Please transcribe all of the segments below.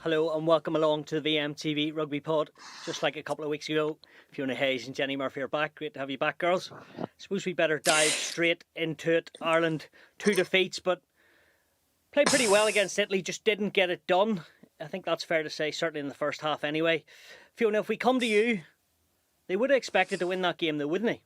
Hello and welcome along to the VMTV Rugby Pod. Just like a couple of weeks ago, Fiona Hayes and Jenny Murphy are back. Great to have you back, girls. I suppose we better dive straight into it. Ireland, 2 defeats, but played pretty well against Italy, just didn't get it done. I think that's fair to say, certainly in the first half anyway. Fiona, if we come to you, they would have expected to win that game though, wouldn't they?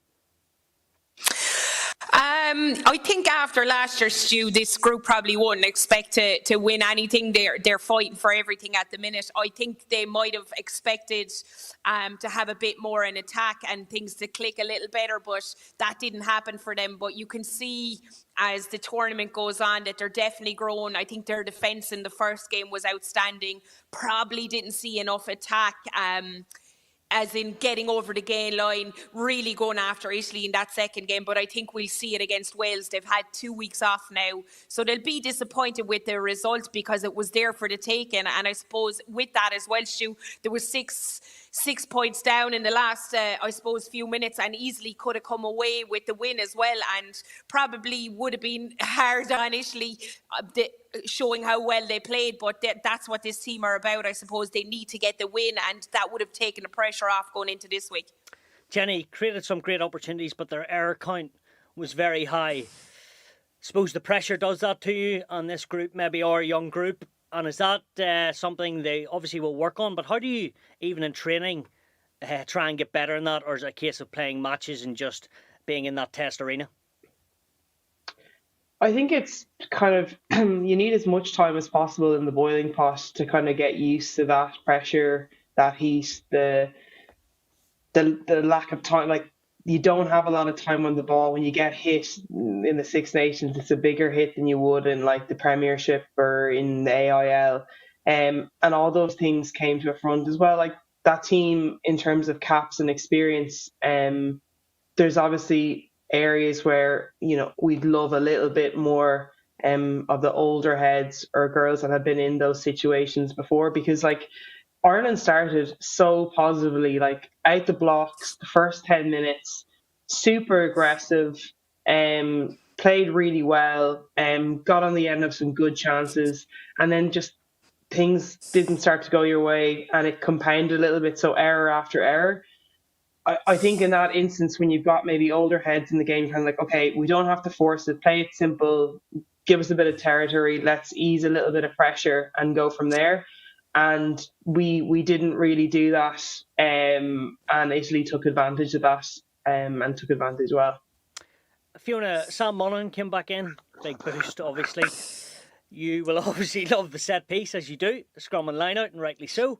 I think after last year, Stu, this group probably wouldn't expect to win anything. They're fighting for everything at the minute. I think they might have expected to have a bit more in attack and things to click a little better, but that didn't happen for them. But you can see as the tournament goes on that they're definitely growing. I think their defence in the first game was outstanding. Probably didn't see enough attack. As in getting over the gain line, really going after Italy in that second game. But I think we'll see it against Wales. They've had 2 weeks off now. So they'll be disappointed with the result because it was there for the taking. And I suppose with that as well, Stu, there was six points down in the last, few minutes and easily could have come away with the win as well. And probably would have been hard on Italy, showing how well they played, but that's what this team are about. I suppose they need to get the win, and that would have taken the pressure off going into this week. Jenny created some great opportunities, but their error count was very high. Suppose the pressure does that to you on this group, maybe our young group, and is that something they obviously will work on? But how do you, even in training, try and get better in that, or is it a case of playing matches and just being in that test arena? I think it's kind of, you need as much time as possible in the boiling pot to kind of get used to that pressure, that heat, the lack of time. Like, you don't have a lot of time on the ball. When you get hit in the Six Nations, it's a bigger hit than you would in like the Premiership or in the AIL. And all those things came to a front as well. Like that team, in terms of caps and experience, there's obviously areas where, you know, we'd love a little bit more of the older heads or girls that have been in those situations before, because like Ireland started so positively, like out the blocks, the first 10 minutes, super aggressive, played really well, got on the end of some good chances, and then just things didn't start to go your way and it compounded a little bit, so error after error. I think in that instance, when you've got maybe older heads in the game, kind of like, okay, we don't have to force it, play it simple, give us a bit of territory, let's ease a little bit of pressure and go from there. And we didn't really do that, and Italy took advantage of that, and took advantage well. Fiona, Sam Monaghan came back in, big boost obviously. You will obviously love the set piece, as you do, the scrum and line out, and rightly so.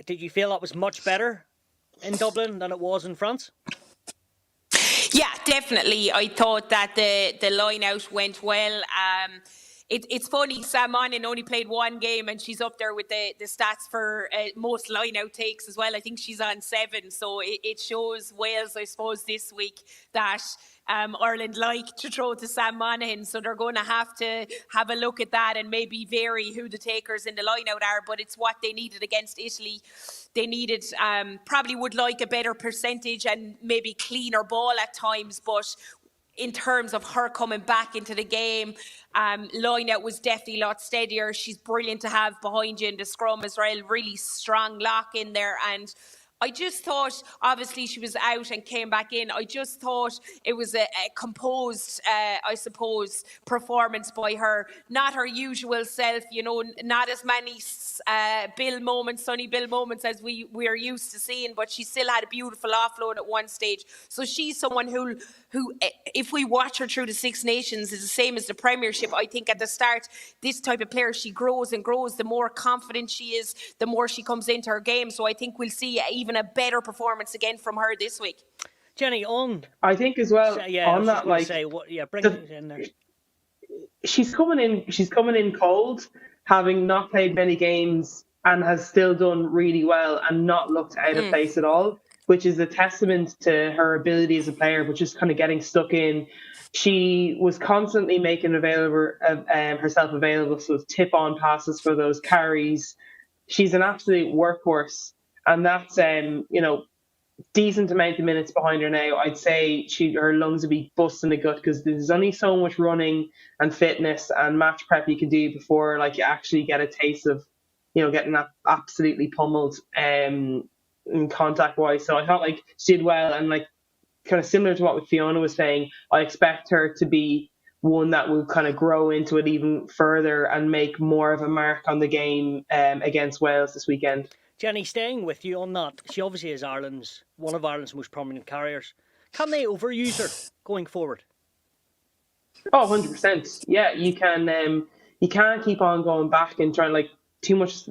Did you feel that was much better in Dublin than it was in France? Yeah, definitely. I thought that the line out went well. It's funny, Sam Monaghan only played one game and she's up there with the stats for most line out takes as well. I think she's on 7. So it shows Wales, I suppose, this week that Ireland like to throw to Sam Monaghan. So they're going to have a look at that and maybe vary who the takers in the line out are. But it's what they needed against Italy. They needed, probably would like a better percentage and maybe cleaner ball at times. But in terms of her coming back into the game, line out was definitely a lot steadier. She's brilliant to have behind you in the scrum as well. Really strong lock in there. And I just thought, obviously she was out and came back in. I just thought it was a composed, I suppose, performance by her. Not her usual self, you know, not as many Sonny Bill moments as we are used to seeing, but she still had a beautiful offload at one stage. So she's someone who, if we watch her through the Six Nations, is the same as the Premiership. I think at the start, this type of player, she grows and grows. The more confident she is, the more she comes into her game. So I think we'll see even a better performance again from her this week. Jenny, I think as well, on that, like, bring it in there. She's coming in cold, having not played many games, and has still done really well and not looked out of place at all, which is a testament to her ability as a player, but just kind of getting stuck in. She was constantly making herself available, so tip-on passes for those carries. She's an absolute workhorse, and that's decent amount of minutes behind her now. I'd say her lungs would be busting the gut, because there's only so much running and fitness and match prep you can do before like you actually get a taste of getting absolutely pummeled in contact wise. So I thought like she did well, and like kind of similar to what Fiona was saying, I expect her to be one that will kind of grow into it even further and make more of a mark on the game against Wales this weekend. Jenny, staying with you on that, she obviously is one of Ireland's most prominent carriers. Can they overuse her going forward? Oh, 100%. Yeah, you can't keep on going back and trying like too much.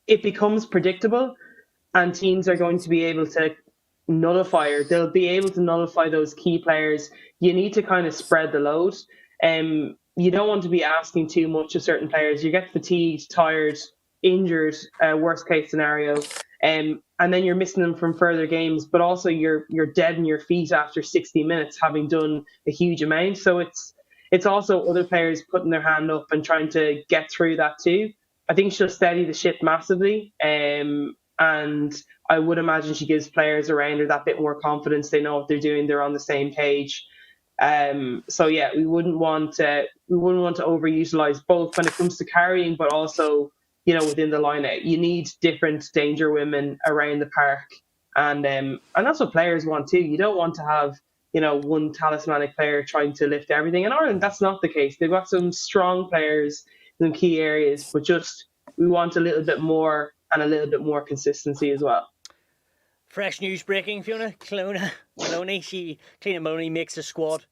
It becomes predictable, and teams are going to be able to nullify her. They'll be able to nullify those key players. You need to kind of spread the load. You don't want to be asking too much of certain players. You get fatigued, tired, injured, worst case scenario. And then you're missing them from further games, but also you're dead in your feet after 60 minutes having done a huge amount. So it's also other players putting their hand up and trying to get through that too. I think she'll steady the ship massively. And I would imagine she gives players around her that bit more confidence. They know what they're doing. They're on the same page. So yeah, we wouldn't want to overutilize both when it comes to carrying, but also within the line-out. You need different danger women around the park, and that's what players want too. You don't want to have one talismanic player trying to lift everything. In Ireland, that's not the case. They've got some strong players in key areas, but just we want a little bit more and a little bit more consistency as well. Fresh news breaking, Fiona. Cliona Maloney makes the squad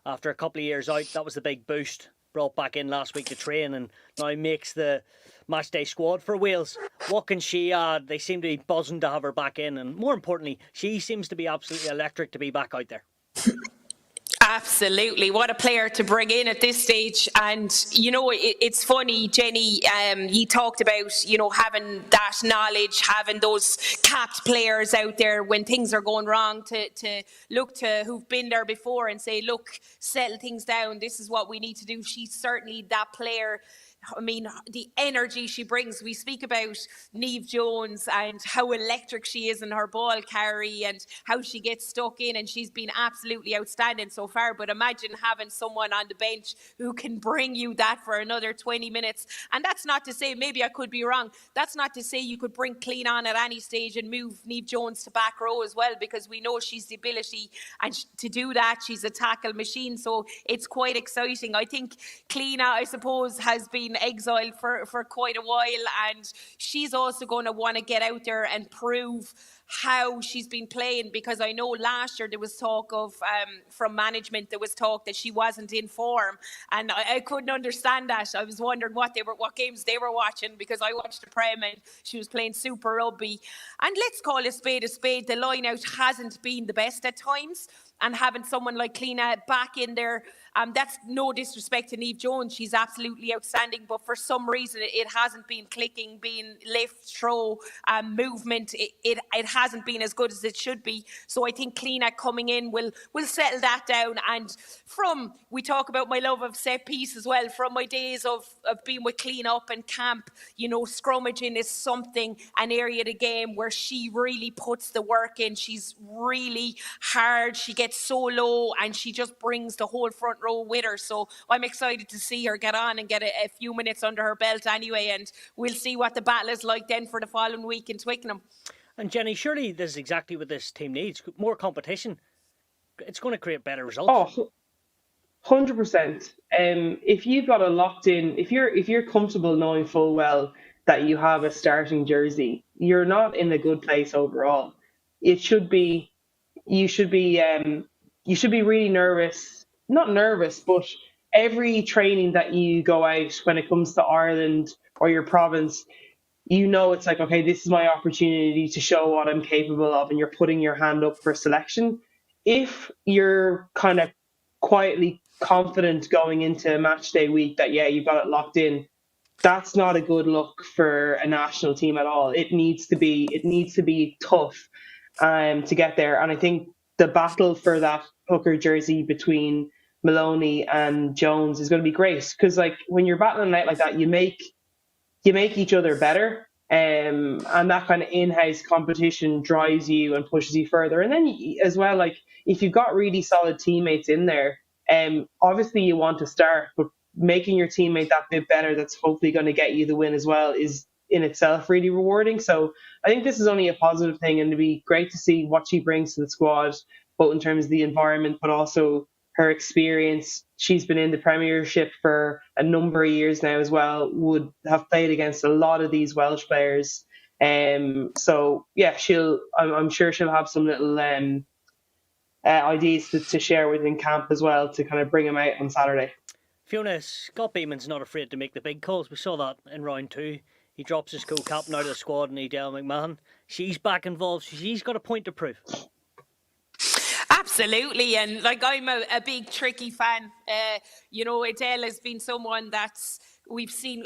after a couple of years out. That was the big boost. Brought back in last week to train and now makes the matchday squad for Wales. What can she add? They seem to be buzzing to have her back in, and more importantly, she seems to be absolutely electric to be back out there. Absolutely. What a player to bring in at this stage. And, it's funny, Jenny, you talked about, having that knowledge, having those capped players out there when things are going wrong to look to who've been there before and say, look, settle things down. This is what we need to do. She's certainly that player. I mean, the energy she brings. We speak about Niamh Jones and how electric she is in her ball carry and how she gets stuck in, and she's been absolutely outstanding so far. But imagine having someone on the bench who can bring you that for another 20 minutes. And that's not to say, maybe I could be wrong, that's not to say you could bring Clean on at any stage and move Niamh Jones to back row as well, because we know she's the ability and to do that. She's a tackle machine, so it's quite exciting. I think Clean, I suppose, has been exiled for quite a while, and she's also going to want to get out there and prove how she's been playing, because I know last year there was talk of from management, there was talk that she wasn't in form, and I couldn't understand that. I was wondering what games they were watching, because I watched the Prem and she was playing Super Rugby. And let's call a spade a spade. The line out hasn't been the best at times, and having someone like Cliona back in there, that's no disrespect to Niamh Jones. She's absolutely outstanding, but for some reason it hasn't been clicking, being lift, throw, movement. It hasn't been as good as it should be. So I think Cliona coming in will settle that down. And we talk about my love of set piece as well. From my days of being with Clean Up and camp, scrummaging is an area of the game where she really puts the work in. She's really hard. She gets so low and she just brings the whole front row with her. So I'm excited to see her get on and get a few minutes under her belt anyway, and we'll see what the battle is like then for the following week in Twickenham. And Jenny, surely this is exactly what this team needs. More competition. It's going to create better results. Oh, 100%. If you've got a locked in, if you're comfortable knowing full well that you have a starting jersey, you're not in a good place overall. You should be really nervous. Not nervous, but every training that you go out when it comes to Ireland or your province, it's like, okay, this is my opportunity to show what I'm capable of, and you're putting your hand up for selection. If you're kind of quietly confident going into match day week that, yeah, you've got it locked in, that's not a good look for a national team at all. It needs to be tough to get there. And I think the battle for that hooker jersey between Maloney and Jones is going to be great, because like when you're battling out like that, you make each other better, and that kind of in-house competition drives you and pushes you further. And then as well, like if you've got really solid teammates in there, obviously you want to start, but making your teammate that bit better, that's hopefully going to get you the win as well, is in itself really rewarding. So I think this is only a positive thing, and it'd be great to see what she brings to the squad, both in terms of the environment, but also her experience. She's been in the Premiership for a number of years now as well, would have played against a lot of these Welsh players. So yeah, I'm sure she'll have some little ideas to share within camp as well, to kind of bring them out on Saturday. Fiona, Scott Beeman's not afraid to make the big calls. We saw that in round 2. He drops his co-captain out of the squad, and Adele McMahon. She's back involved. She's got a point to prove. Absolutely, and like, I'm a big Tricky fan. Adele has been someone that's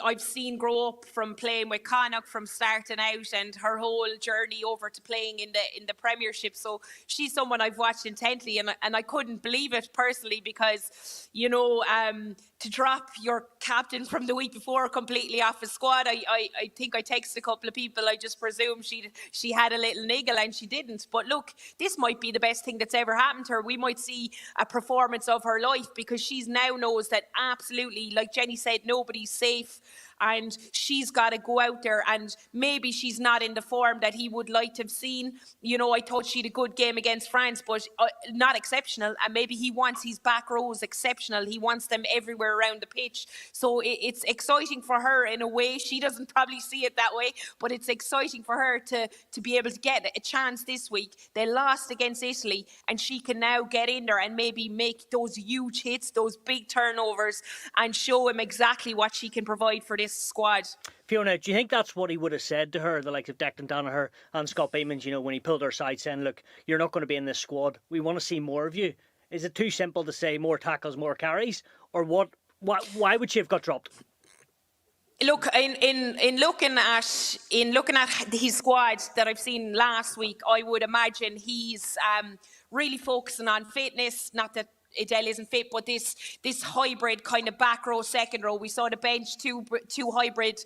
I've seen grow up from playing with Connacht from starting out, and her whole journey over to playing in the Premiership. So she's someone I've watched intently, and I couldn't believe it personally, because to drop your captain from the week before completely off his squad, I think I texted a couple of people. I just presumed she had a little niggle, and she didn't. But look, this might be the best thing that's ever happened to her. We might see a performance of her life, because she's now knows that absolutely, like Jenny said, nobody's safe, and she's got to go out there, and maybe she's not in the form that he would like to have seen. I thought she had a good game against France, but not exceptional, and maybe he wants his back rows exceptional. He wants them everywhere around the pitch. So it's exciting for her in a way. She doesn't probably see it that way, but it's exciting for her to be able to get a chance this week. They lost against Italy, and she can now get in there and maybe make those huge hits, those big turnovers, and show him exactly what she can provide for this squad. Fiona, do you think that's what he would have said to her, the likes of Declan Danaher and Scott Beeman, when he pulled her aside saying, look, you're not going to be in this squad. We want to see more of you. Is it too simple to say more tackles, more carries? Or what? Why would she have got dropped? Look, in looking at his squad that I've seen last week, I would imagine he's really focusing on fitness. Not that Adele isn't fit, but this hybrid kind of back row, second row. We saw the bench, two hybrid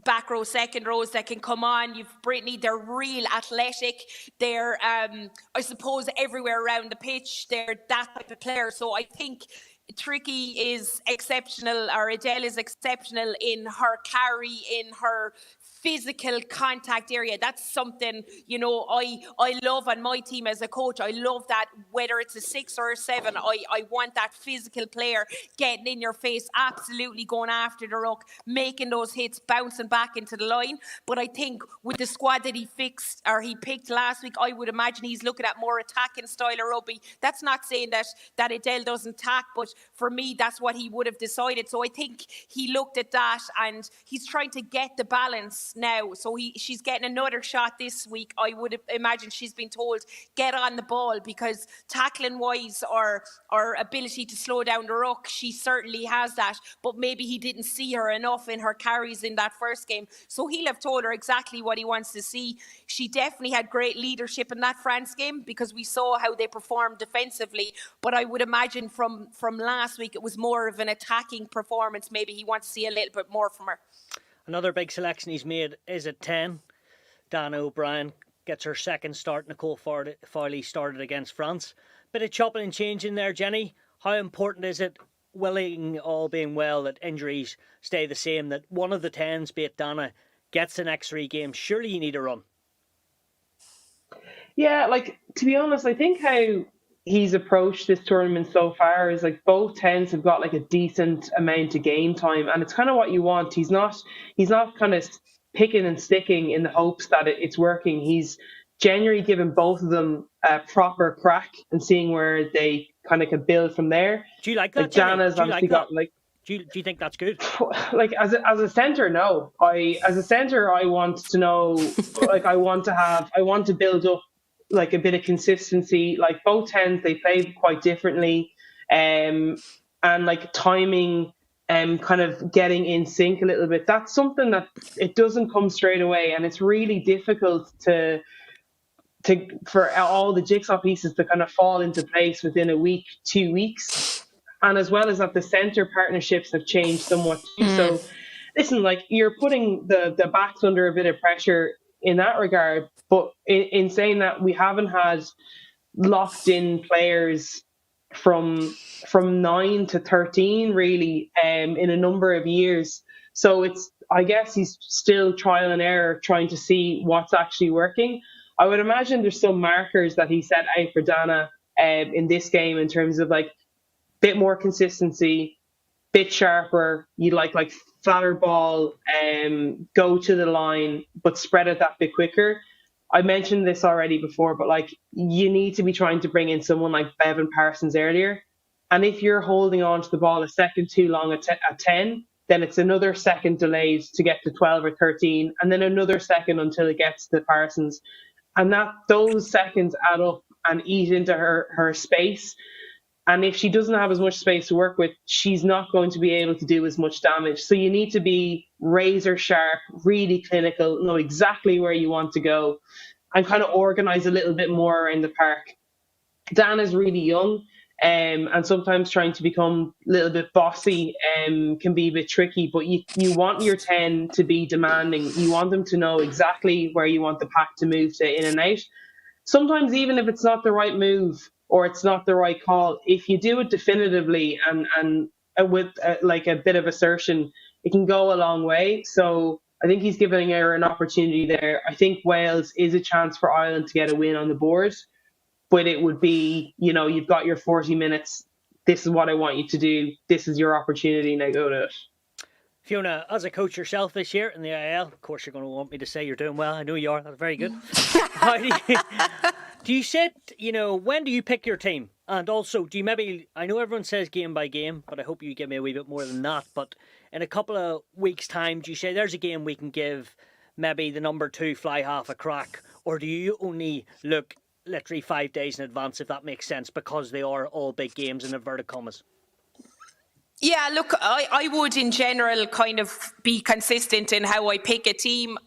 back row, second rows that can come on. You've Brittany, they're real athletic. They're, I suppose, everywhere around the pitch. They're that type of player. So I think Tricky is exceptional, or Adele is exceptional in her carry, in her physical contact area. That's something, I love on my team as a coach. I love that, whether it's a 6 or a 7, I want that physical player getting in your face, absolutely going after the ruck, making those hits, bouncing back into the line. But I think with the squad that he picked last week, I would imagine he's looking at more attacking style of rugby. That's not saying that Adele doesn't tack, but for me, that's what he would have decided. So I think he looked at that, and he's trying to get the balance now. So she's getting another shot this week. I would imagine she's been told, get on the ball, because tackling wise or ability to slow down the ruck, she certainly has that. But maybe he didn't see her enough in her carries in that first game. So he'll have told her exactly what he wants to see. She definitely had great leadership in that France game, because we saw how they performed defensively. But I would imagine from last week, it was more of an attacking performance. Maybe he wants to see a little bit more from her. Another big selection he's made is at 10. Dana O'Brien gets her second start. Nicole Farley started against France. Bit of chopping and changing there, Jenny. How important is it, all being well, that injuries stay the same, that one of the 10s, be it Dana, gets the next 3 games? Surely you need a run. Yeah, to be honest, I think how he's approached this tournament so far is both 10s have got a decent amount of game time, and it's kind of what you want. He's not kind of picking and sticking in the hopes that it's working. He's genuinely given both of them a proper crack and seeing where they kind of can build from there. Do you like that? Jana's obviously got Do you think that's good? As a centre, no. As a centre, I want to know. I want to build up a bit of consistency. Both 10s, they play quite differently, and timing and kind of getting in sync a little bit. That's something that it doesn't come straight away, and it's really difficult for all the jigsaw pieces to kind of fall into place within a week, 2 weeks. And as well as that, the centre partnerships have changed somewhat too. So listen, you're putting the backs under a bit of pressure in that regard. But in saying that, we haven't had locked in players from 9 to 13 really, in a number of years. So I guess he's still trial and error trying to see what's actually working. I would imagine there's some markers that he set out for Dana in this game in terms of like bit more consistency, bit sharper. You like flatter ball, go to the line, but spread it that bit quicker. I mentioned this already before, but like you need to be trying to bring in someone like Bevan Parsons earlier. And if you're holding on to the ball a second too long at 10, then it's another second delayed to get to 12 or 13, and then another second until it gets to Parsons. And those seconds add up and eat into her space. And if she doesn't have as much space to work with, she's not going to be able to do as much damage. So you need to be razor sharp, really clinical, know exactly where you want to go, and kind of organize a little bit more around the park. Dan is really young, and sometimes trying to become a little bit bossy can be a bit tricky. But you want your 10 to be demanding. You want them to know exactly where you want the pack to move to in and out. Sometimes even if it's not the right move or it's not the right call, if you do it definitively and with like a bit of assertion, it can go a long way. So I think he's giving her an opportunity there. I think Wales is a chance for Ireland to get a win on the board, but it would be, you've got your 40 minutes. This is what I want you to do. This is your opportunity. Now go to it. Fiona, as a coach yourself this year in the IL, of course you're going to want me to say you're doing well. I know you are. That's very good. How do you sit, when do you pick your team? And also, do you maybe, I know everyone says game by game, but I hope you give me a wee bit more than that. But in a couple of weeks' time, do you say there's a game we can give maybe the number 2 fly half a crack? Or do you only look literally 5 days in advance, if that makes sense, because they are all big games in inverted commas? Yeah, look, I would in general kind of be consistent in how I pick a team.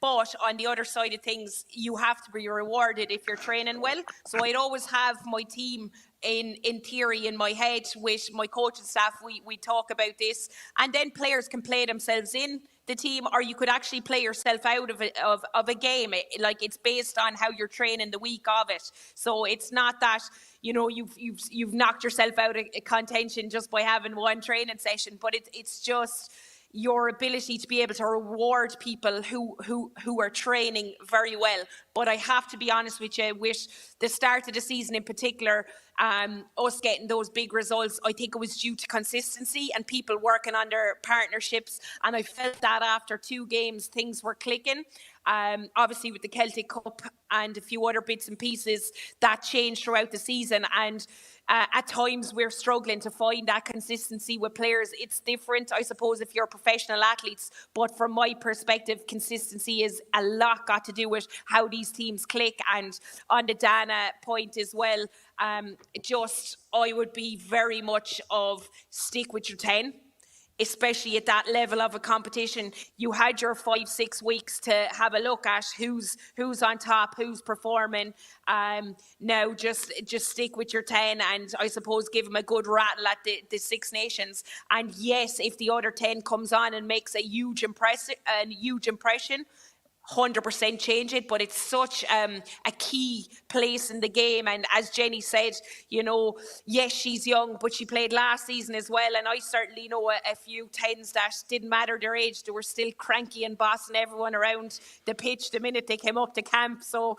But on the other side of things, you have to be rewarded if you're training well. So I'd always have my team in theory in my head with my coaching staff. We talk about this, and then players can play themselves in the team, or you could actually play yourself out of a game. Like it's based on how you're training the week of it. So it's not that you've knocked yourself out of contention just by having one training session, but it's just your ability to be able to reward people who are training very well. But I have to be honest with you, with the start of the season in particular, us getting those big results, I think it was due to consistency and people working on their partnerships. And I felt that after 2 games, things were clicking. Obviously with the Celtic Cup and a few other bits and pieces that changed throughout the season, and at times we're struggling to find that consistency with players. It's different, I suppose, if you're professional athletes, but from my perspective, consistency is a lot got to do with how these teams click. And on the Dana point as well, I would be very much of stick with your 10. Especially at that level of a competition. You had your 5-6 weeks to have a look at who's on top, who's performing. Now just stick with your 10 and I suppose give them a good rattle at the Six Nations. And yes, if the other 10 comes on and makes a huge impression, 100% change it, but it's such a key place in the game. And as Jenny said, yes, she's young, but she played last season as well. And I certainly know a few 10s that didn't matter their age. They were still cranky and bossing everyone around the pitch the minute they came up to camp. So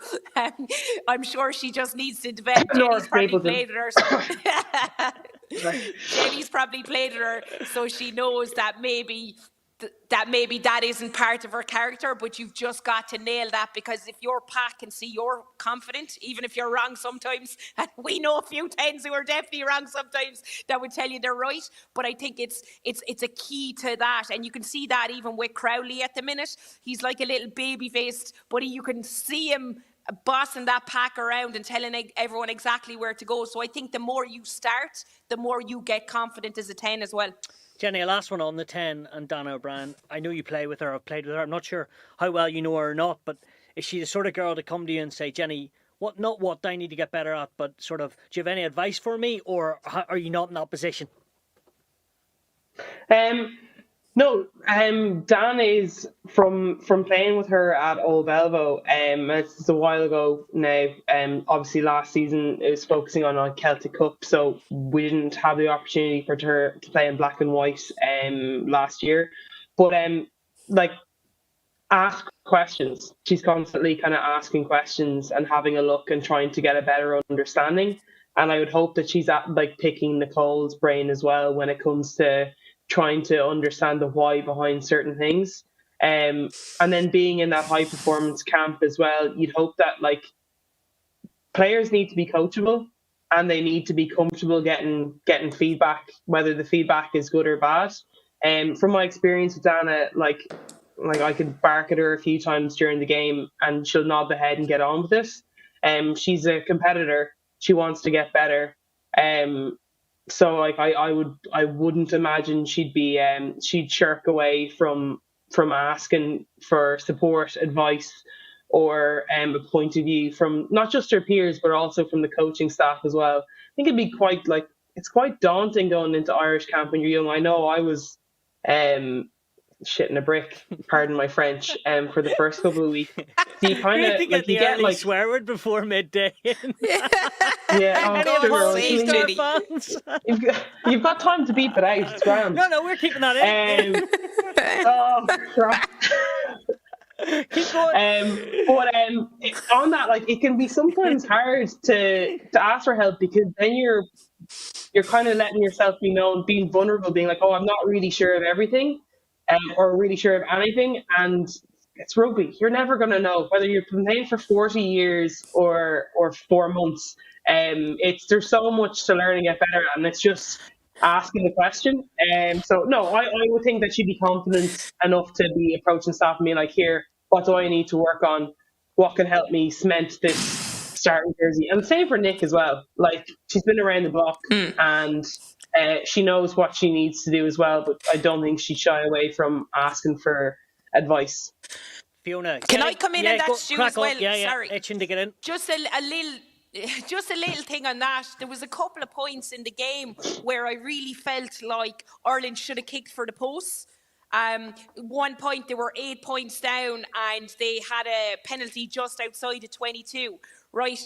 I'm sure she just needs to develop. Jenny's probably played with her. Jenny's probably played with her, so she knows that maybe that isn't part of her character, but you've just got to nail that, because if your pack can see you're confident, even if you're wrong sometimes, and we know a few 10s who are definitely wrong sometimes that would tell you they're right, but I think it's a key to that. And you can see that even with Crowley at the minute. He's like a little baby-faced, but you can see him bossing that pack around and telling everyone exactly where to go. So I think the more you start, the more you get confident as a 10 as well. Jenny, a last one on the 10 and Dana O'Brien. I know you play with her, I've played with her. I'm not sure how well you know her or not, but is she the sort of girl to come to you and say, Jenny, not what I need to get better at, but sort of, do you have any advice for me, or are you not in that position? No, Dan is from playing with her at Old Velvo. It's a while ago now. Obviously last season it was focusing on Celtic Cup, so we didn't have the opportunity for her to play in black and white last year. But like ask questions. She's constantly kind of asking questions and having a look and trying to get a better understanding. And I would hope that she's at like picking Nicole's brain as well when it comes to trying to understand the why behind certain things. And then being in that high performance camp as well, you'd hope that like players need to be coachable and they need to be comfortable getting feedback, whether the feedback is good or bad. And from my experience with Dana, like I could bark at her a few times during the game and she'll nod the head and get on with it. She's a competitor. She wants to get better. So like I wouldn't imagine she'd shirk away from asking for support, advice, or a point of view from not just her peers but also from the coaching staff as well. I think it'd be it's quite daunting going into Irish camp when you're young. I know I was shitting a brick, pardon my French, for the first couple of weeks. So you kind of like you get like swear word before midday. Yeah, you've got time to beep it out. It's grand. No, we're keeping that in. Oh crap. Keep going. But on that, like it can be sometimes hard to ask for help because then you're kind of letting yourself be known, being vulnerable, being like, oh, I'm not really sure of everything. Or really sure of anything, and it's rugby. You're never going to know whether you've been playing for 40 years or 4 months. There's so much to learn and get better, and it's just asking the question. So no, I would think that she'd be confident enough to be approaching staff and being like, here, what do I need to work on? What can help me cement this starting jersey? And the same for Nick as well. Like she's been around the block and. She knows what she needs to do as well, but I don't think she'd shy away from asking for advice. Fiona, can I come in and that Stu as well? Yeah, sorry, itching to get in. Just a little thing on that. There was a couple of points in the game where I really felt like Ireland should have kicked for the posts. One point they were 8 points down and they had a penalty just outside of 22. Right.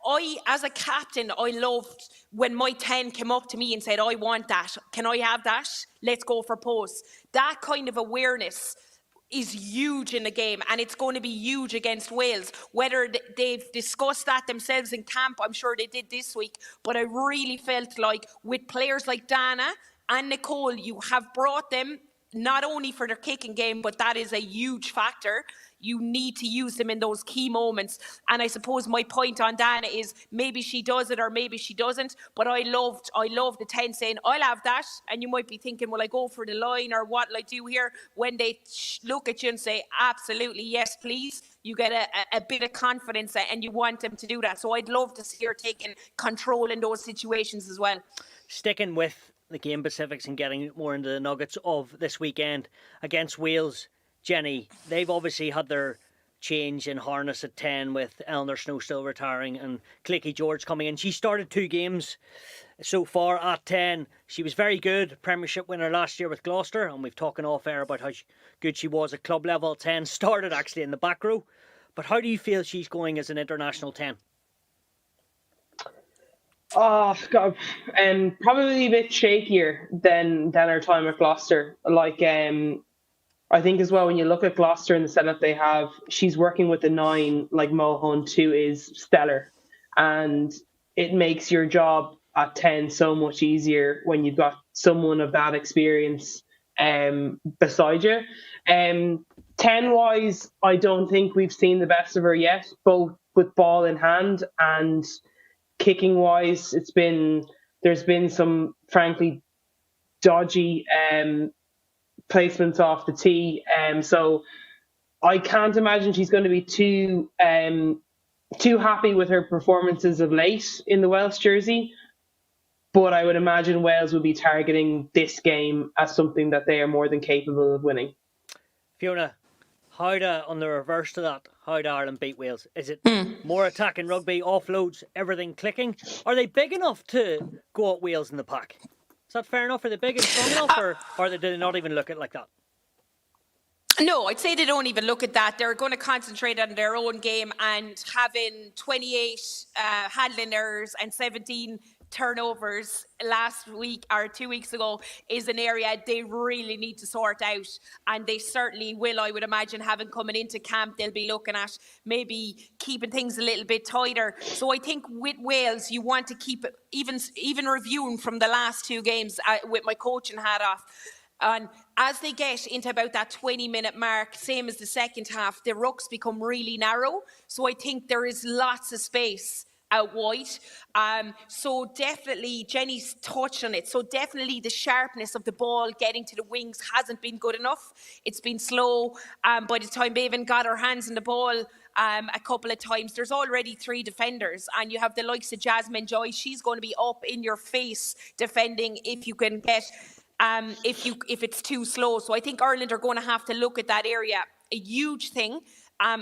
I, as a captain, I loved when my 10 came up to me and said, I want that. Can I have that? Let's go for posts. That kind of awareness is huge in the game, and it's going to be huge against Wales. Whether they've discussed that themselves in camp, I'm sure they did this week, but I really felt like with players like Dana and Nicole, you have brought them not only for their kicking game, but that is a huge factor. You need to use them in those key moments. And I suppose my point on Dana is maybe she does it or maybe she doesn't. But I loved the 10 saying, I'll have that. And you might be thinking, will I go for the line or what will I do here? When they look at you and say, absolutely, yes, please. You get a bit of confidence and you want them to do that. So I'd love to see her taking control in those situations as well. Sticking with the game specifics and getting more into the nuggets of this weekend against Wales. Jenny, they've obviously had their change in harness at 10 with Eleanor Snow still retiring and Clicky George coming in. She started 2 games so far at 10. She was very good, Premiership winner last year with Gloucester, and we've talking off air about how good she was at club level at 10. Started actually in the back row. But how do you feel she's going as an international 10? Oh God, probably a bit shakier than her time at Gloucester. Like, I think as well, when you look at Gloucester and the setup they have, she's working with the 9 like Mo Hunt, who is stellar. And it makes your job at 10 so much easier when you've got someone of that experience beside you. 10-wise, I don't think we've seen the best of her yet, both with ball in hand and kicking-wise. There's been some, frankly, dodgy placements off the tee, so I can't imagine she's going to be too happy with her performances of late in the Welsh jersey. But I would imagine Wales will be targeting this game as something that they are more than capable of winning. Fiona, on the reverse to that, how do Ireland beat Wales? Is it more attacking rugby, offloads, everything clicking? Are they big enough to go at Wales in the pack? Is that fair enough? Are they big and strong enough, or do they not even look at it like that? No, I'd say they don't even look at that. They're going to concentrate on their own game, and having 28 handling errors and 17 turnovers last week or 2 weeks ago is an area they really need to sort out, and they certainly will. I would imagine, having coming into camp, they'll be looking at maybe keeping things a little bit tighter. So I think with Wales, you want to keep it, even reviewing from the last 2 games with my coaching hat off. And as they get into about that 20-minute mark, same as the second half, the rucks become really narrow. So I think there is lots of space out wide. So definitely, Jenny's touched on it. So definitely the sharpness of the ball getting to the wings hasn't been good enough. It's been slow. By the time they even got her hands on the ball a couple of times, there's already 3 defenders, and you have the likes of Jasmine Joy. She's going to be up in your face defending if you can get... if it's too slow. So I think Ireland are going to have to look at that area. A huge thing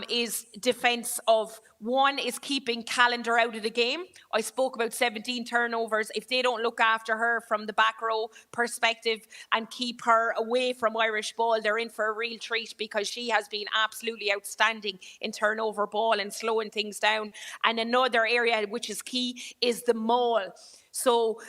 is defence of, one is keeping Calendar out of the game. I spoke about 17 turnovers. If they don't look after her from the back row perspective and keep her away from Irish ball, they're in for a real treat, because she has been absolutely outstanding in turnover ball and slowing things down. And another area which is key is the maul. So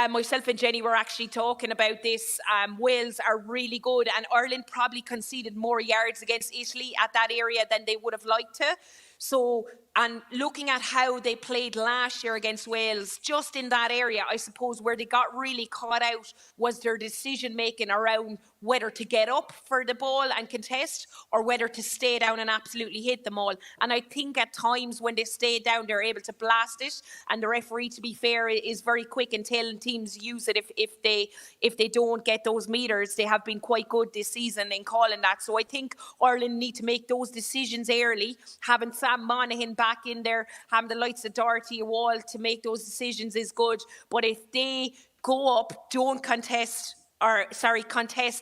myself and Jenny were actually talking about this. Wales are really good, and Ireland probably conceded more yards against Italy at that area than they would have liked to. So, and looking at how they played last year against Wales, just in that area, I suppose where they got really caught out was their decision making around whether to get up for the ball and contest, or whether to stay down and absolutely hit them all. And I think at times when they stay down, they're able to blast it, and the referee, to be fair, is very quick in telling teams use it if they don't get those meters. They have been quite good this season in calling that. So I think Ireland need to make those decisions early. Having Sam Monaghan back in there, having the likes of Doherty Wall to make those decisions is good. But if they go up, don't contest,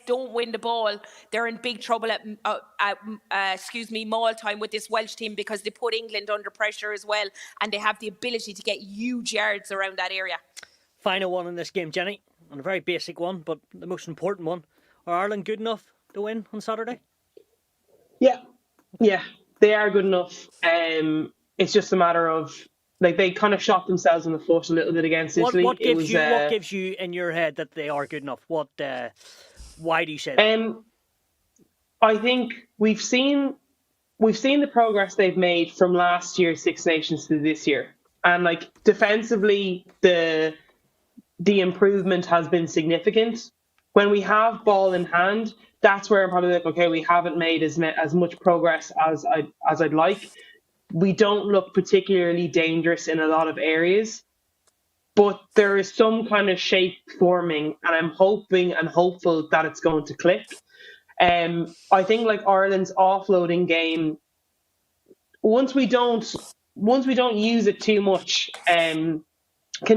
don't win the ball, they're in big trouble at maul time with this Welsh team, because they put England under pressure as well, and they have the ability to get huge yards around that area. Final one in this game, Jenny, and a very basic one, but the most important one. Are Ireland good enough to win on Saturday? Yeah, they are good enough. It's just a matter of, like, they kind of shot themselves in the foot a little bit against Italy. What gives you in your head that they are good enough? Why do you say that? I think we've seen the progress they've made from last year's Six Nations to this year, and like defensively, the improvement has been significant. When we have ball in hand, that's where I'm probably like, okay, we haven't made as much progress as I'd like. We don't look particularly dangerous in a lot of areas, but there is some kind of shape forming, and I'm hoping and hopeful that it's going to click. I think like Ireland's offloading game, once we don't use it too much, can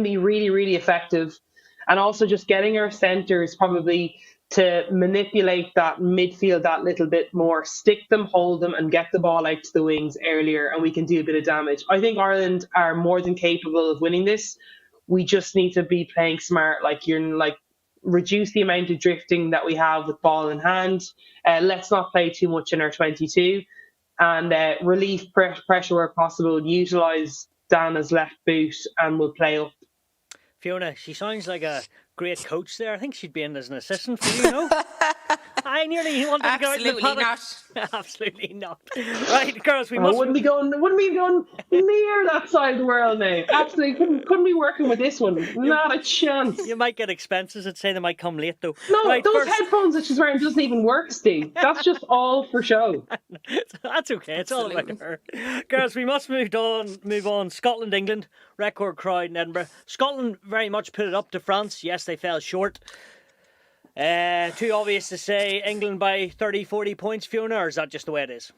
be really, really effective. And also just getting our centres probably to manipulate that midfield that little bit more, stick them, hold them, and get the ball out to the wings earlier, and we can do a bit of damage. I think Ireland are more than capable of winning this. We just need to be playing smart, reduce the amount of drifting that we have with ball in hand. Let's not play too much in our 22, and relieve pressure where possible. Utilise Dana's left boot, and we'll play up. Fiona, she sounds like a great coach there. I think she'd be in as an assistant for you, no? I nearly wanted to go out in the paddock. Not. Absolutely not. Right, girls, we wouldn't be going near that side of the world now. Absolutely couldn't be working with this one. Not a chance. You might get expenses. I'd say they might come late though. No, right, those headphones that she's wearing doesn't even work, Steve. That's just all for show. That's okay. It's all about her. Girls, we must move on. Scotland, England, record crowd in Edinburgh. Scotland very much put it up to France. Yes, they fell short. Too obvious to say England by 30, 40 points, Fiona, or is that just the way it is?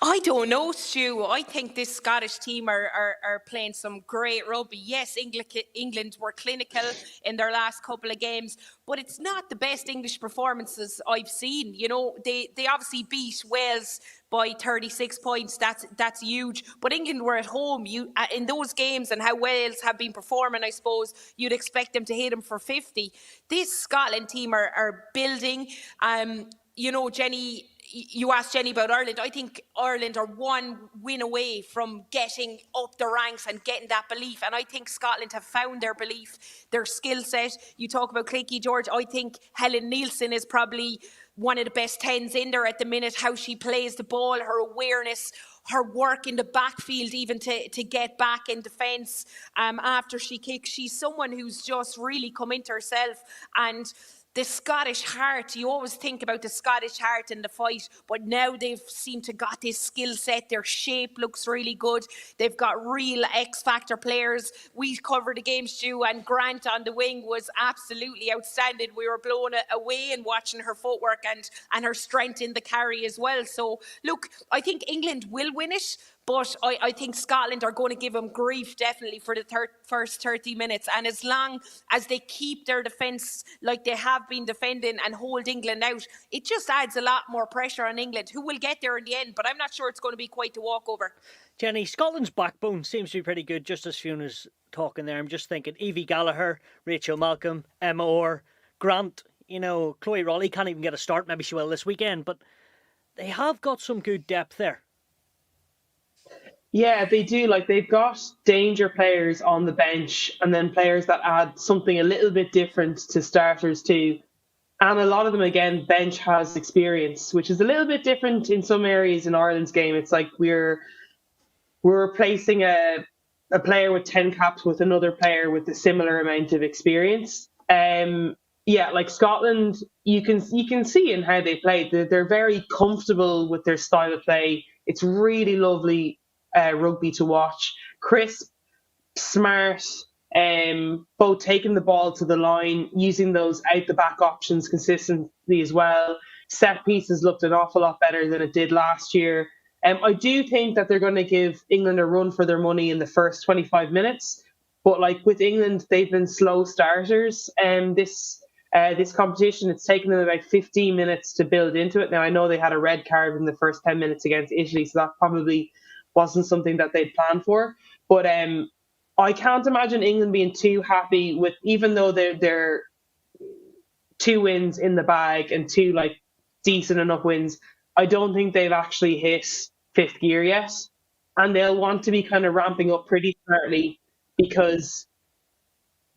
I don't know, Stu. I think this Scottish team are playing some great rugby. Yes, England were clinical in their last couple of games, but it's not the best English performances I've seen. You know, they obviously beat Wales by 36 points. That's huge. But England were at home. In those games and how Wales have been performing, I suppose you'd expect them to hit them for 50. This Scotland team are building. You know, Jenny, you asked Jenny about Ireland. I think Ireland are one win away from getting up the ranks and getting that belief. And I think Scotland have found their belief, their skill set. You talk about Cleaky George. I think Helen Nielsen is probably one of the best 10s in there at the minute. How she plays the ball, her awareness, her work in the backfield, even to get back in defence after she kicks. She's someone who's just really come into herself. And the Scottish heart, you always think about the Scottish heart in the fight, but now they've seemed to got this skill set. Their shape looks really good. They've got real X-factor players. We covered the game, Stu, and Grant on the wing was absolutely outstanding. We were blown away in watching her footwork and her strength in the carry as well. So, look, I think England will win it. But I think Scotland are going to give them grief, definitely, for the first 30 minutes. And as long as they keep their defence like they have been defending and hold England out, it just adds a lot more pressure on England, who will get there in the end. But I'm not sure it's going to be quite a walkover. Jenny, Scotland's backbone seems to be pretty good, just as Fiona's talking there. I'm just thinking Evie Gallagher, Rachel Malcolm, Emma Orr, Grant, you know, Chloe Raleigh can't even get a start. Maybe she will this weekend. But they have got some good depth there. Yeah, they do. Like, they've got danger players on the bench and then players that add something a little bit different to starters too. And a lot of them, again, bench has experience, which is a little bit different in some areas in Ireland's game. It's like we're replacing a player with 10 caps with another player with a similar amount of experience. Yeah, like Scotland, you can see in how they play. They're very comfortable with their style of play. It's really lovely rugby to watch. Crisp, smart, both taking the ball to the line, using those out the back options consistently as well. Set pieces looked an awful lot better than it did last year. I do think that they're going to give England a run for their money in the first 25 minutes. But like with England, they've been slow starters. This competition, it's taken them about 15 minutes to build into it. Now, I know they had a red card in the first 10 minutes against Italy, so that probably wasn't something that they'd planned for. But I can't imagine England being too happy with, even though they're 2 wins in the bag and 2 like decent enough wins, I don't think they've actually hit 5th gear yet. And they'll want to be kind of ramping up pretty smartly because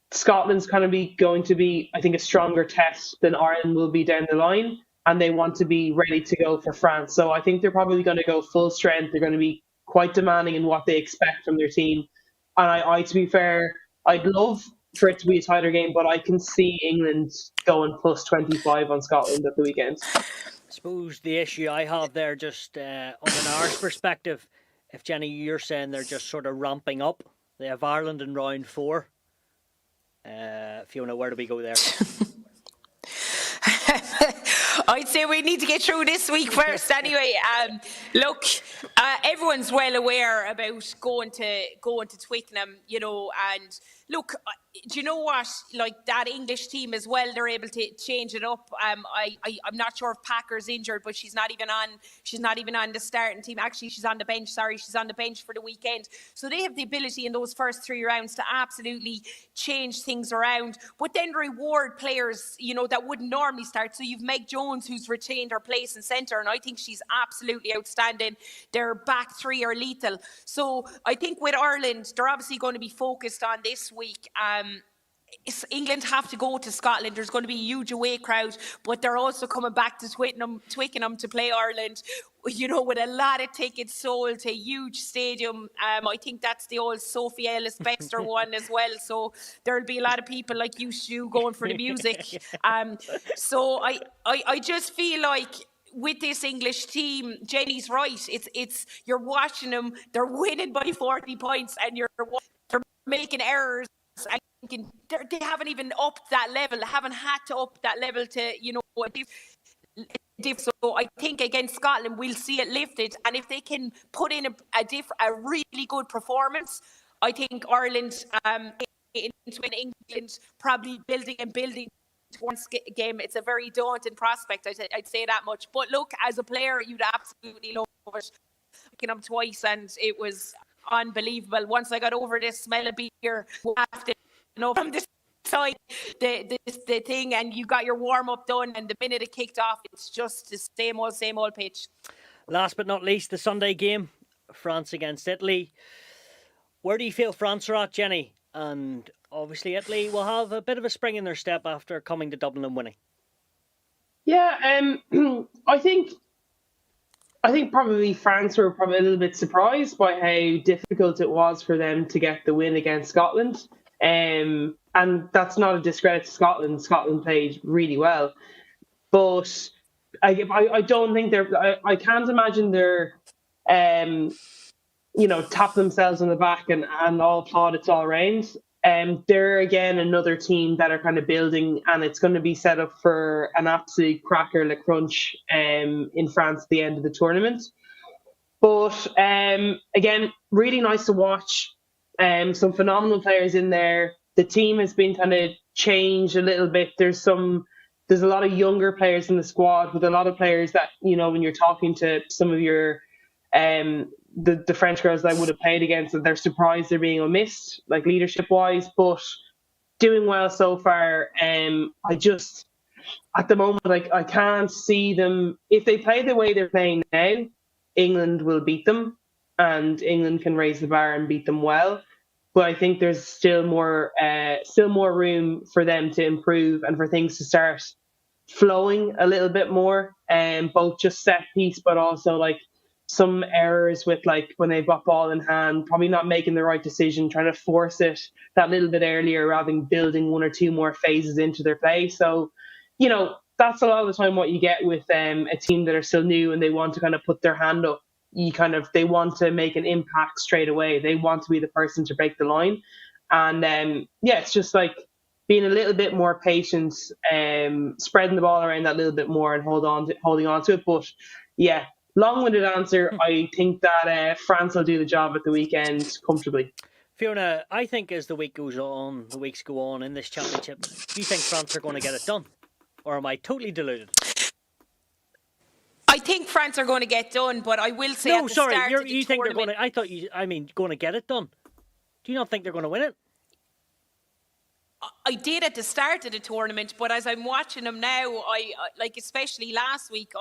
Scotland's kind of going to be, I think, a stronger test than Ireland will be down the line. And they want to be ready to go for France. So I think they're probably going to go full strength. They're going to be quite demanding in what they expect from their team. And I to be fair, I'd love for it to be a tighter game, but I can see England going plus 25 on Scotland at the weekend. I suppose the issue I have there, just on an Irish perspective, if Jenny, you're saying they're just sort of ramping up. They have Ireland in round 4. Fiona, where do we go there? I'd say we need to get through this week first anyway. Look, everyone's well aware about going to Twickenham, you know, and look, do you know what? Like that English team as well, they're able to change it up. I'm not sure if Packer's injured, but she's not even on the starting team. Actually, she's on the bench. Sorry, she's on the bench for the weekend. So they have the ability in those first 3 rounds to absolutely change things around, but then reward players, you know, that wouldn't normally start. So you've Meg Jones, who's retained her place in centre, and I think she's absolutely outstanding. Their back 3 are lethal. So I think with Ireland, they're obviously going to be focused on this week. England have to go to Scotland. There's going to be a huge away crowd, but they're also coming back to Twickenham to play Ireland, you know, with a lot of tickets sold to a huge stadium. I think that's the old Sophie Ellis-Bextor one as well. So there'll be a lot of people like you, Stu, going for the music. So I just feel like with this English team, Jenny's right. It's you're watching them, they're winning by 40 points, and they're making errors. And they haven't even upped that level. They haven't had to up that level to, you know, So I think against Scotland we'll see it lifted, and if they can put in a really good performance, I think Ireland into England probably building towards game. It's a very daunting prospect. I'd say that much. But look, as a player, you'd absolutely love it. Picking them twice, and it was unbelievable. Once I got over this smell of beer, after from this side the thing, and you got your warm up done, and the minute it kicked off, it's just the same old pitch. Last but not least, the Sunday game, France against Italy. Where do you feel France are at, Jenny? And obviously Italy will have a bit of a spring in their step after coming to Dublin and winning. Yeah, I think probably France were probably a little bit surprised by how difficult it was for them to get the win against Scotland. And that's not a discredit to Scotland. Scotland played really well. But I don't think I can't imagine they're, tap themselves on the back and all plaudits all round. They're again another team that are kind of building, and it's going to be set up for an absolute cracker, Le Crunch, in France at the end of the tournament. But again, really nice to watch. Some phenomenal players in there. The team has been kind of changed a little bit. There's a lot of younger players in the squad, with a lot of players that, when you're talking to some of your the French girls that I would have played against, and they're surprised they're being omissed, like leadership wise, but doing well so far. I just, at the moment, I can't see them. If they play the way they're playing now, England will beat them, and England can raise the bar and beat them well. But I think there's still more room for them to improve and for things to start flowing a little bit more, both just set piece, but also like some errors with, like, when they've got ball in hand, probably not making the right decision, trying to force it that little bit earlier rather than building one or two more phases into their play. So, that's a lot of the time what you get with a team that are still new and they want to kind of put their hand up. They want to make an impact straight away. They want to be the person to break the line. And it's just like being a little bit more patient, spreading the ball around that little bit more and holding on to it. But yeah, long-winded answer. I think that France will do the job at the weekend comfortably. Fiona, I think as the weeks go on in this championship, do you think France are going to get it done? Or am I totally deluded? I think France are going to get done, but I will say you think they're going to? Going to get it done. Do you not think they're going to win it? I did at the start of the tournament, but as I'm watching them now, I like, especially last week,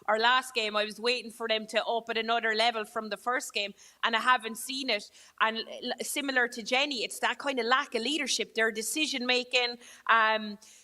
our last game, I was waiting for them to up at another level from the first game, and I haven't seen it. And similar to Jenny, it's that kind of lack of leadership, their decision making.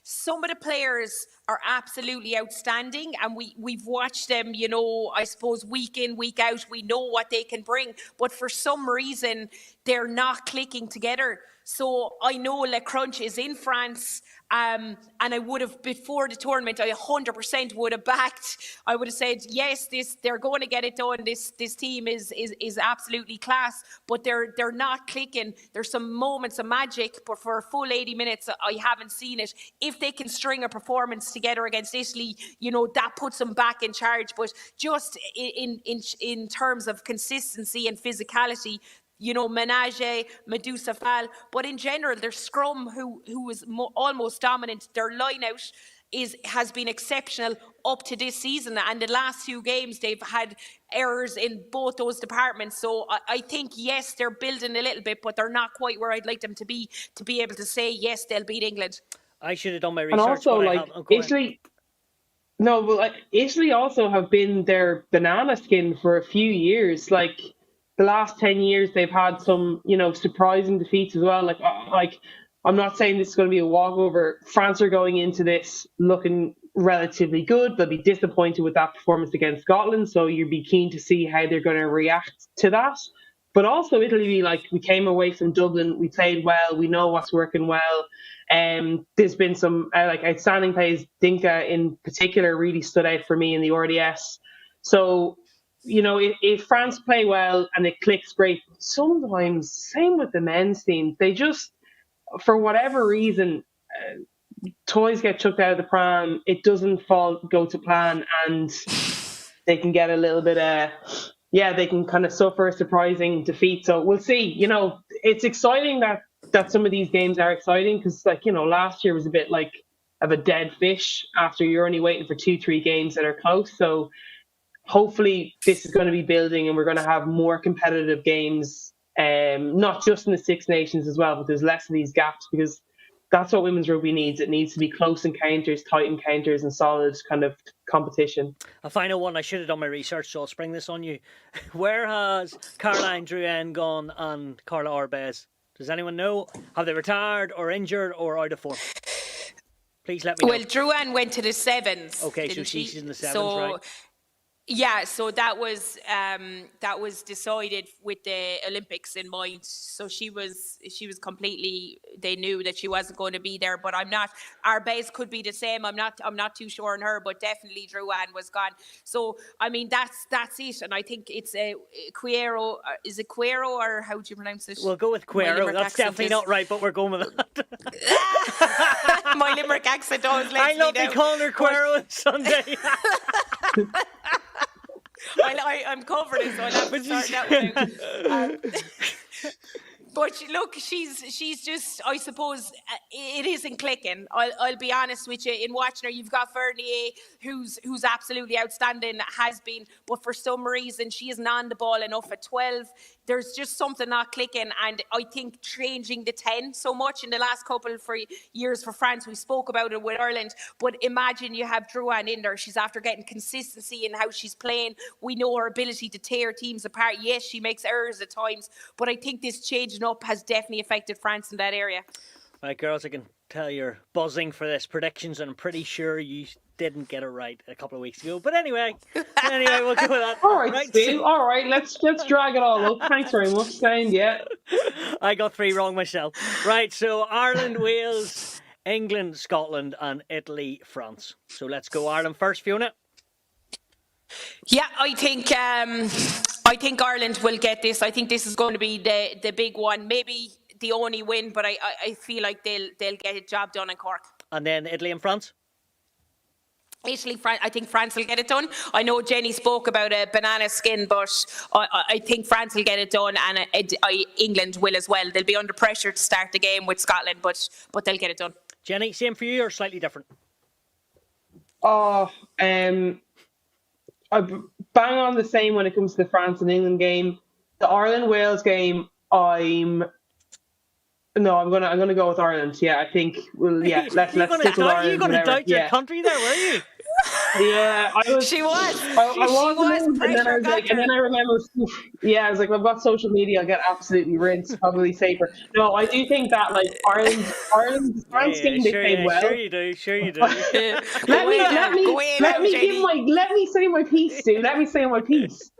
Some of the players are absolutely outstanding, and we've watched them, I suppose week in, week out. We know what they can bring, but for some reason, they're not clicking together. So I know Le Crunch is in France, and I would have, before the tournament, I 100% would have backed. I would have said, yes, they're going to get it done. This team is absolutely class, but they're not clicking. There's some moments of magic, but for a full 80 minutes, I haven't seen it. If they can string a performance together against Italy, that puts them back in charge. But just in terms of consistency and physicality, Menage, Medusa Fall, but in general, their scrum, who is almost dominant, their line out has been exceptional up to this season, and the last few games they've had errors in both those departments. So I think, yes, they're building a little bit, but they're not quite where I'd like them to be able to say, yes, they'll beat England. I should have done my research. And also, Italy. No, well, Italy also have been their banana skin for a few years. Like, the last 10 years, they've had some, surprising defeats as well. Like, I'm not saying this is going to be a walkover. France are going into this looking relatively good. They'll be disappointed with that performance against Scotland, so you'd be keen to see how they're going to react to that. But also Italy, we came away from Dublin, we played well, we know what's working well. There's been some outstanding plays. Dinka in particular really stood out for me in the RDS. So, if France play well and it clicks, great. Sometimes, same with the men's team, they just, for whatever reason, toys get chucked out of the pram, it doesn't go to plan, and they can get a little bit they can kind of suffer a surprising defeat. So we'll see. It's exciting that some of these games are exciting, because last year was a bit like of a dead fish after you're only waiting for 2-3 games that are close. So hopefully this is going to be building, and we're going to have more competitive games, not just in the Six Nations as well, but there's less of these gaps, because that's what women's rugby needs. It needs to be close encounters, tight encounters, and solid kind of competition. A final one. I should have done my research, so I'll spring this on you. Where has Caroline Drouin gone and Carla Orbez? Does anyone know? Have they retired or injured or out of form? Please let me know. Well, Drouin went to the sevens. Okay, so she's in the sevens, right? Yeah, so that was decided with the Olympics in mind. So she was completely. They knew that she wasn't going to be there. But I'm not. Our base could be the same. I'm not too sure on her, but definitely Drouin was gone. So I mean that's it. And I think it's a Cuero. Is it Cuero, or how do you pronounce it? We'll go with Cuero. That's definitely not right, but we're going with that. My Limerick accent always lets I'll not me be calling her Cuero on Sunday. I'm covered it, so I'll have to start that one out. But look, she's just, I suppose, it isn't clicking. I'll be honest with you. In watching her, you've got Vernier, who's absolutely outstanding, has been, but for some reason she isn't on the ball enough at 12. There's just something not clicking, and I think changing the 10 so much in the last couple of years for France. We spoke about it with Ireland, but imagine you have Drouin in there. She's after getting consistency in how she's playing. We know her ability to tear teams apart. Yes, she makes errors at times, but I think this changing up has definitely affected France in that area. Right, girls, I can tell you're buzzing for this predictions, and I'm pretty sure you didn't get it right a couple of weeks ago. But anyway, we'll go with that. All right, Stu. All right, let's drag it all up. Thanks very much, Sam. Yeah. I got 3 wrong myself. Right, so Ireland, Wales, England, Scotland, and Italy, France. So let's go Ireland first, Fiona. Yeah, I think Ireland will get this. I think this is going to be the big one. Maybe the only win, but I feel like they'll get a job done in Cork. And then Italy and France? I think France will get it done. I know Jenny spoke about a banana skin, but I think France will get it done, and England will as well. They'll be under pressure to start the game with Scotland, but they'll get it done. Jenny, same for you or slightly different? I bang on the same when it comes to the France and England game. The Ireland-Wales game, I'm gonna go with Ireland. Yeah, I think let's stick with Ireland. You're gonna doubt your country there, were you? Yeah, She was. And then I remember, I was like, I've got social media, I'll get absolutely rinsed, probably safer. No, I do think that Ireland's France team, they played well. Sure you do. Let me say my piece, Stu. Let me say my piece.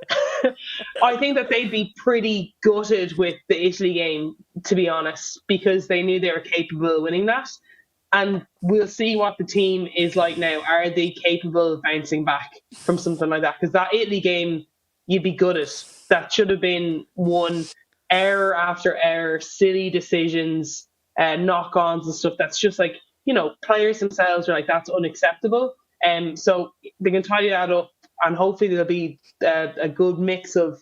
I think that they'd be pretty gutted with the Italy game, to be honest, because they knew they were capable of winning that. And we'll see what the team is like now. Are they capable of bouncing back from something like that? Because that Italy game, you'd be good at. That should have been won error after error, silly decisions, knock-ons and stuff. That's just like, players themselves are like, that's unacceptable. So they can tidy that up, and hopefully there'll be a good mix of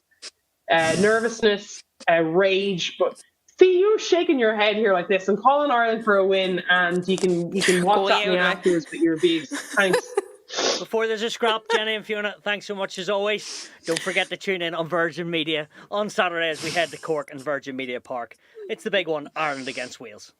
nervousness, rage, but... See, you're shaking your head here like this. I'm calling Ireland for a win, and you can WhatsApp me afterwards with your views. Thanks. Before there's a scrap, Jenny and Fiona, thanks so much as always. Don't forget to tune in on Virgin Media on Saturday as we head to Cork and Virgin Media Park. It's the big one, Ireland against Wales.